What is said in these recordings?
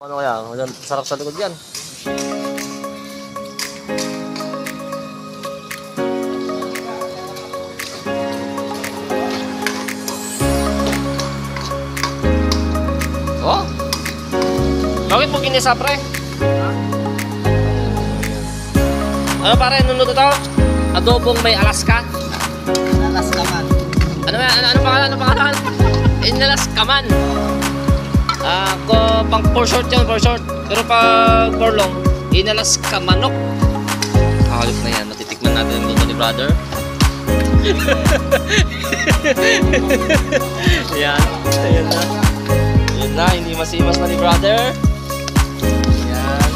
Ano kaya? Sarap sa likod yan. Oh? Bakit mo kinisa, pre? Ano pare, nunod ito? Adobong may Alaska? Alaska man. Ano pangalan? Inalaskaman. Pang for short yan, for short. Pero pag for long, Inalaskamanok. Halos na yan, matitikman natin ang luto ni brother. Yan, ayan na. Ayan na, hindi masimas na ni brother. Yan.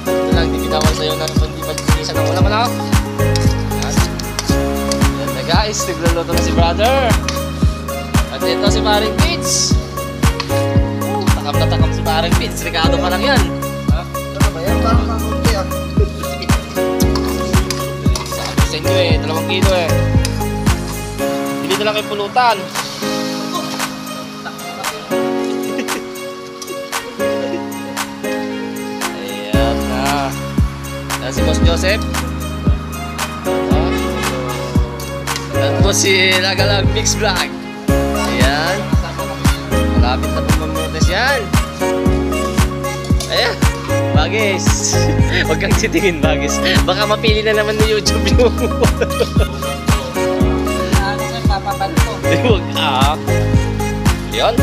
Ito lang, hindi binawan sa'yo na hindi magkikisa ng ulam, ano? Yan. Yan na guys, nagluluto na si brother. At ito si Paring Pitch. Takam na takam si Paring Pitch. Ricardo pa lang yan. Ha? Ano ba yan? Parang makunti ah. Sabi sa inyo eh, 2 kilo eh. Hindi na lang kayo pulutan. Ayan na. Ayan si Boss Joseph. Ayan po si Lagalag Mix Vlog. Ayan. Malapit na po mamutas yan. Ayan. Bagis. Huwag kang titingin, Bagis. Baka mapili na naman ni YouTube yung... Ano nga papapan ko? Huwag ah. Yun.